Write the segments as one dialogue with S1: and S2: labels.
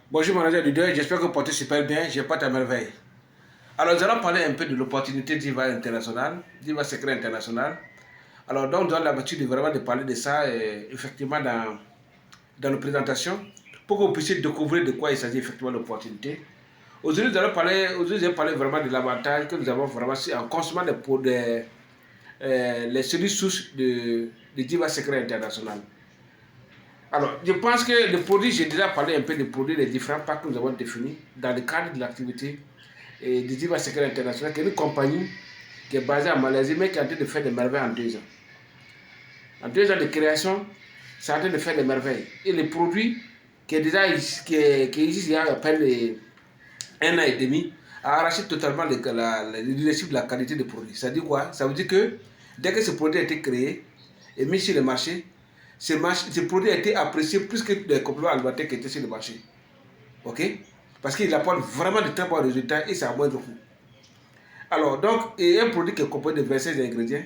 S1: Bonjour manager du 2, j'espère que vous portez super bien, j'ai pas ta merveille. Alors nous allons parler un peu de l'opportunité d'IVA international, d'IVA secret international. Alors donc, nous avons l'habitude vraiment de parler de ça effectivement dans nos présentations pour que vous puissiez découvrir de quoi il s'agit effectivement l'opportunité. Aujourd'hui, je vais parler vraiment de l'avantage que nous avons vraiment en consommant les cellules souches de DIVA secret international. Alors, je pense que le produit, j'ai déjà parlé un peu des produits, des différents packs que nous avons définis dans le cadre de l'activité de DIVA Secret International, qui est une compagnie qui est basée en Malaisie, mais qui est en train de faire des merveilles en 2 ans. En 2 ans de création, c'est en train de faire des merveilles. Et le produit qui est déjà qui existe il y a à peine 1 an et demi, a arraché totalement le leadership de la qualité des produits. Ça dit quoi? Ça veut dire que dès que ce produit a été créé et mis sur le marché, ce produit a été apprécié plus que les compléments alimentaires qui étaient sur le marché. Ok? Parce qu'il apporte vraiment de très bons résultats et c'est à moindre coût. Alors, donc, et un produit qui est composé de 26 ingrédients,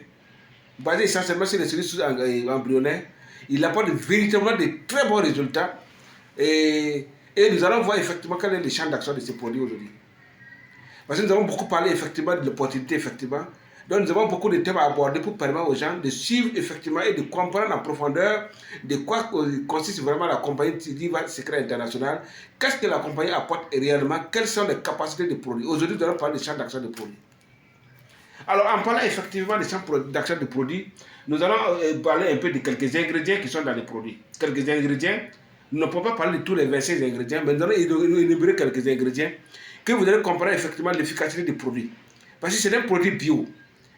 S1: basé essentiellement sur les cellules embryonnaires, il apporte véritablement de très bons résultats. Et nous allons voir effectivement quel est le champ d'action de ces produits aujourd'hui. Parce que nous avons beaucoup parlé effectivement de l'opportunité, effectivement. Donc nous avons beaucoup de thèmes à aborder pour permettre aux gens de suivre effectivement et de comprendre en profondeur de quoi consiste vraiment la compagnie DIVA Secret International, qu'est-ce que la compagnie apporte réellement, quelles sont les capacités de produits. Aujourd'hui, nous allons parler du champ d'action de produits. Alors en parlant effectivement des champs d'action de produits, nous allons parler un peu de quelques ingrédients qui sont dans les produits. Quelques ingrédients, nous ne pouvons pas parler de tous les 26 ingrédients, mais nous allons énumérer quelques ingrédients que vous allez comprendre effectivement l'efficacité du produit. Parce que c'est un produit bio,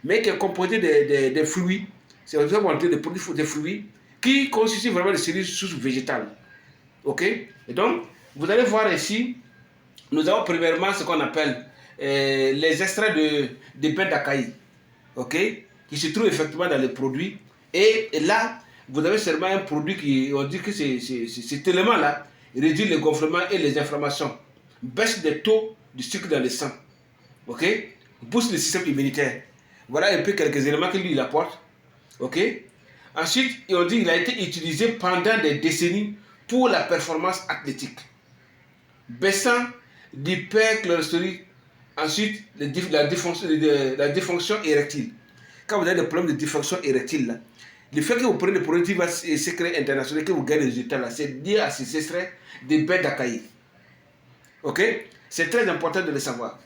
S1: mais qui est composé de fruits, c'est une volonté de produits de fruits qui constituent vraiment des cellules sources végétales. Ok? Et donc, vous allez voir ici, nous avons premièrement ce qu'on appelle les extraits de baie d'Acaï, ok? Qui se trouvent effectivement dans les produits. Et là, vous avez seulement un produit qui, on dit que cet élément-là réduit les gonflements et les inflammations, baisse des taux de sucre dans le sang, ok? Booste le système immunitaire. Voilà un peu quelques éléments que lui il apporte, ok? Ensuite, on dit qu'il a été utilisé pendant des décennies pour la performance athlétique, baissant l'hypercholestérolémie. Ensuite, la dysfonction érectile. Quand vous avez des problèmes de dysfonction érectile, là, le fait que vous prenez des produits secrets internationaux, que vous gagnez des résultats, là, c'est lié à ces extraits de baie d'Acaï. Ok? C'est très important de le savoir.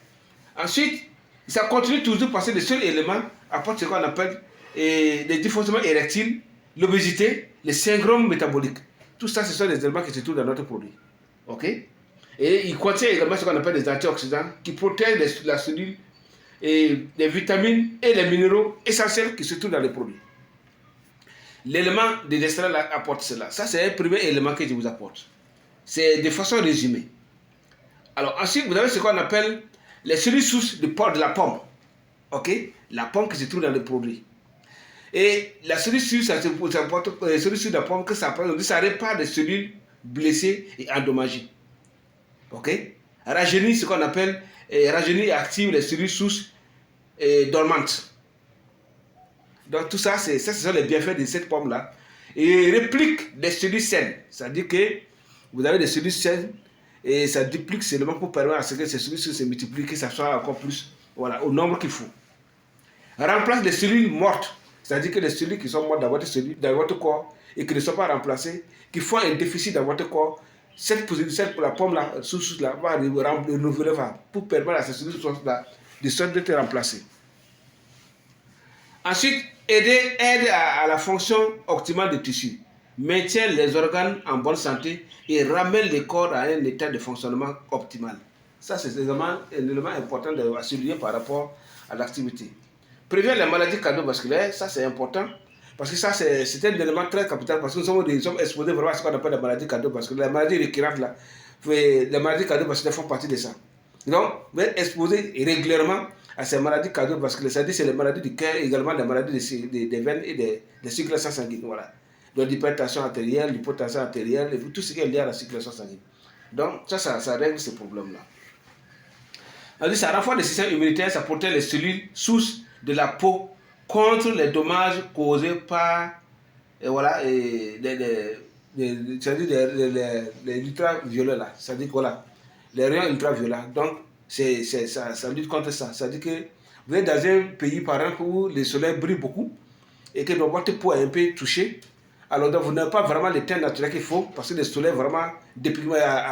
S1: Ensuite, ça continue toujours parce que le seul élément apporte ce qu'on appelle les dysfonctionnements érectiles, l'obésité, les syndromes métaboliques. Tout ça, ce sont des éléments qui se trouvent dans notre produit. Ok? Et il contient également ce qu'on appelle des antioxydants qui protègent la cellule et les vitamines et les minéraux essentiels qui se trouvent dans les produits. L'élément de l'extrait apporte cela. Ça, c'est un premier élément que je vous apporte. C'est de façon résumée. Alors, ensuite, vous avez ce qu'on appelle les cellules sources de la pomme. Ok? La pomme qui se trouve dans le produit. Et la cellule source, ça apporte cellules sources de la pomme que ça répare des cellules blessées et endommagées. Ok? Rajeunit ce qu'on appelle rajeunit et active les cellules sources dormantes. Donc tout ça, ce sont les bienfaits de cette pomme-là. Et réplique des cellules saines. C'est-à-dire que vous avez des cellules saines et ça duplique seulement pour permettre à ce que ces cellules se multiplient, que ça soit encore plus, voilà, au nombre qu'il faut. Remplace les cellules mortes. C'est-à-dire que les cellules qui sont mortes dans votre corps et qui ne sont pas remplacées, qui font un déficit dans votre corps, la pomme là, sous-là, va renouveler pour permettre à ces cellules de se remplacer. Ensuite, aide à la fonction optimale du tissu, maintient les organes en bonne santé et ramène le corps à un état de fonctionnement optimal. Ça, c'est un élément important à souligner par rapport à l'activité. Prévient les maladies cardiovasculaires, ça c'est important, parce que ça c'est un élément très capital, parce que nous sommes exposés vraiment à ce qu'on appelle les maladies cardiovasculaires. Les maladies récurrentes, là, les maladies cardiovasculaires font partie de ça. Donc, vous êtes exposé régulièrement à ces maladies cardiovasculaires, c'est-à-dire c'est les maladies du cœur, également les maladies des veines et des circulations sanguines. Voilà. Donc l'hypertension artérielle, l'hypotension artérielle, tout ce qui est lié à la circulation sanguine. Donc ça règle ce problème-là. Ça renforce le système immunitaire, ça protège les cellules sources de la peau contre les dommages causés par des c'est-à-dire les ultraviolets là, c'est-à-dire voilà, les rayons ultraviolets. Donc, ça lutte contre ça. C'est-à-dire que vous êtes dans un pays, par exemple, où le soleil brille beaucoup et que votre peau est un peu touchée. Alors, donc, vous n'avez pas vraiment le teint naturel qu'il faut parce que le soleil vraiment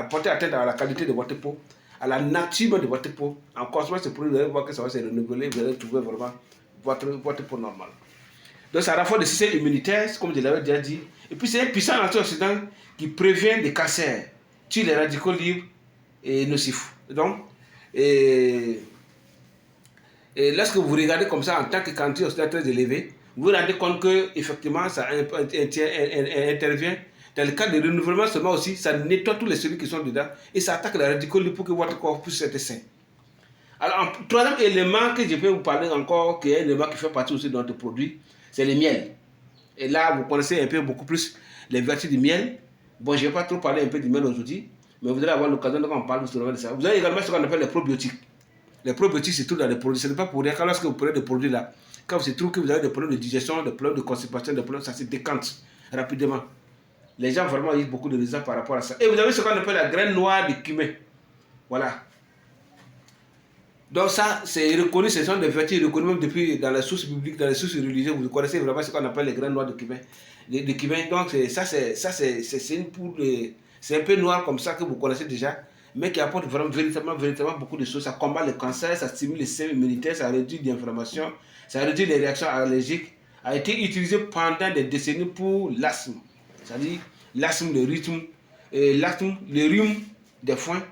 S1: porté atteinte à la qualité de votre peau, à la nature de votre peau. En consommant ce produit, vous allez voir que ça va se renouveler, vous allez trouver vraiment votre peau normale. Donc, ça renforce le système immunitaire, comme je l'avais déjà dit. Et puis, c'est un puissant antioxydant qui prévient des cancers, tue les radicaux libres et nocifs. Donc, et lorsque vous regardez comme ça en tant que quantité oxydant très élevée, vous vous rendez compte que effectivement ça intervient dans le cadre de renouvellement seulement aussi, ça nettoie tous les cellules qui sont dedans et ça attaque les radicaux libres pour que votre corps puisse être sain. Alors, troisième élément que je peux vous parler encore, qui est un élément qui fait partie aussi de notre produit, c'est le miel. Et là, vous connaissez un peu beaucoup plus les vertus du miel. Bon, je ne vais pas trop parler un peu du miel aujourd'hui, mais vous allez avoir l'occasion de quand on parle de ça. Vous avez également ce qu'on appelle les probiotiques. Les probiotiques, c'est tout dans les produits. Ce n'est pas pour rien que lorsque vous prenez des produits là, quand vous trouvez que vous avez des problèmes de digestion, des problèmes de constipation, des problèmes, ça se décante rapidement. Les gens vraiment ont beaucoup de raisons par rapport à ça. Et vous avez ce qu'on appelle la graine noire de cumin. Voilà. Donc ça, c'est reconnu, ce sont des vertus reconnues même depuis dans les sources bibliques, dans les sources religieuses. Vous connaissez vraiment ce qu'on appelle les graines noires de cumin. Donc c'est une poudre, c'est un peu noir comme ça que vous connaissez déjà, mais qui apporte vraiment, véritablement beaucoup de choses. Ça combat le cancer, ça stimule le système immunitaire, ça réduit l'inflammation, ça réduit les réactions allergiques. A été utilisé pendant des décennies pour l'asthme, c'est-à-dire l'asthme, le rhume des foins,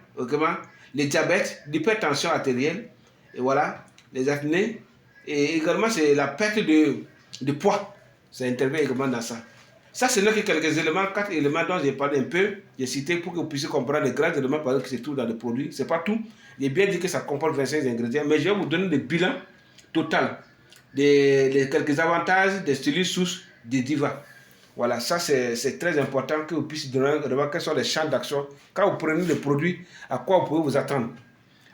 S1: le diabète, l'hypertension artérielle, et voilà, les apnées, et également c'est la perte de poids, ça intervient également dans ça. Ça, ce n'est que quelques éléments, 4 éléments dont j'ai parlé un peu, j'ai cité pour que vous puissiez comprendre les grands éléments par exemple, qui se trouvent dans le produit. Ce n'est pas tout, j'ai bien dit que ça comporte 25 ingrédients, mais je vais vous donner le bilan total des quelques avantages des cellules souches de Diva. Voilà, ça c'est très important que vous puissiez voir quels sont les champs d'action. Quand vous prenez le produit, à quoi vous pouvez vous attendre.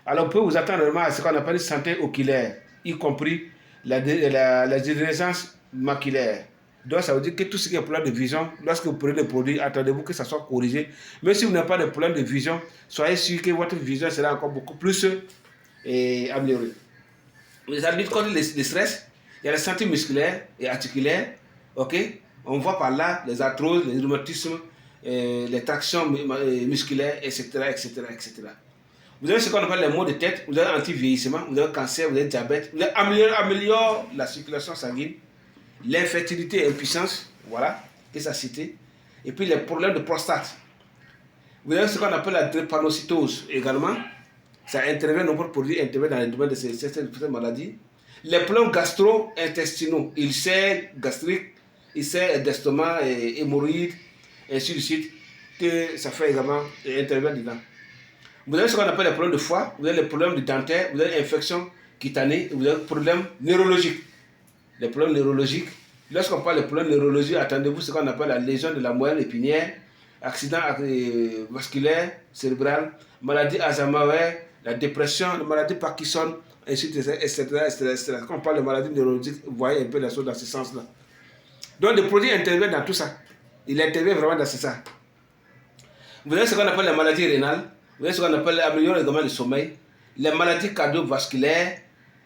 S1: Alors vous pouvez vous attendre vraiment à ce qu'on appelle santé oculaire, y compris la dégénérescence maculaire. Donc ça veut dire que tout ce qui est problème de vision, lorsque vous prenez le produit, attendez-vous que ça soit corrigé. Même si vous n'avez pas de problème de vision, soyez sûr que votre vision sera encore beaucoup plus améliorée. Ça lutte contre le stress, il y a la santé musculaire et articulaire, ok? On voit par là les arthroses, les rhumatismes, les tractions musculaires, etc., etc., etc. Vous avez ce qu'on appelle les maux de tête, vous avez anti-vieillissement, vous avez cancer, vous avez diabète, vous avez améliore la circulation sanguine, l'infertilité et l'impuissance, voilà, que ça cité. Et puis les problèmes de prostate. Vous avez ce qu'on appelle la drépanocytose également. Ça intervient, nombreux produits interviennent dans le domaine de ces maladies. Les problèmes gastro-intestinaux, ulcères gastriques, ulcères d'estomac, hémorroïdes, ainsi de suite, que ça fait également intervenir dedans. Vous avez ce qu'on appelle les problèmes de foie, vous avez les problèmes de dentaire, vous avez l'infection cutanée, vous avez les problèmes neurologiques. Les problèmes neurologiques, lorsqu'on parle de problèmes neurologiques, attendez-vous ce qu'on appelle la lésion de la moelle épinière, accident vasculaire cérébral, maladie Alzheimer, la dépression, la maladie Parkinson, etc. Quand on parle de maladies neurologiques, vous voyez un peu la chose dans ce sens-là. Donc, le produit intervient dans tout ça. Il intervient vraiment dans ça. Vous avez ce qu'on appelle la maladie rénale, vous avez ce qu'on appelle l'amélioration également du sommeil, les maladies cardiovasculaires,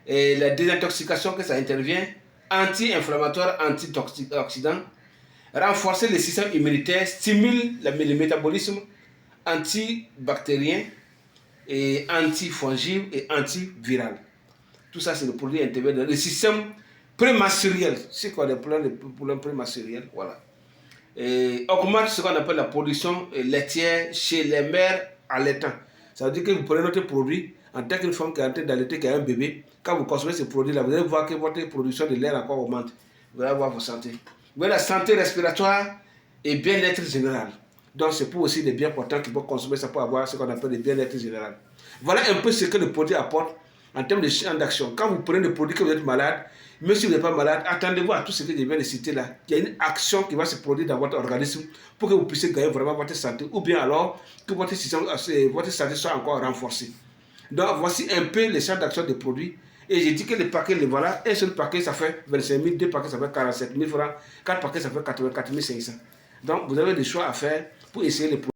S1: et la désintoxication que ça intervient, anti-inflammatoire, antioxydant, renforcer le système immunitaire, stimule le métabolisme, antibactérien, et antifongile et antiviral. Tout ça, c'est le produit intervient dans le système prémenstruel. C'est quoi le problème prémenstruel? Voilà. Et augmente ce qu'on appelle la production laitière chez les mères allaitants. Ça veut dire que vous prenez notre produit en tant qu'une femme qui est en train d'allaiter, qui a un bébé. Quand vous consommez ce produit-là, vous allez voir que votre production de lait encore augmente. Vous allez voir votre santé. Vous avez la santé respiratoire et bien-être général. Donc c'est pour aussi des biens portants qui peuvent consommer ça pour avoir ce qu'on appelle le bien-être général. Voilà un peu ce que le produit apporte en termes de champ d'action. Quand vous prenez le produit que vous êtes malade, même si vous n'êtes pas malade, attendez-vous à tout ce que je viens de citer là. Il y a une action qui va se produire dans votre organisme pour que vous puissiez gagner vraiment votre santé ou bien alors que votre santé soit encore renforcée. Donc voici un peu les champs d'action des produits. Et j'ai dit que les paquets, les voilà, un seul paquet ça fait 25 000, deux paquets ça fait 47 000 francs, quatre paquets ça fait 84 500. Donc, vous avez des choix à faire pour essayer les produits.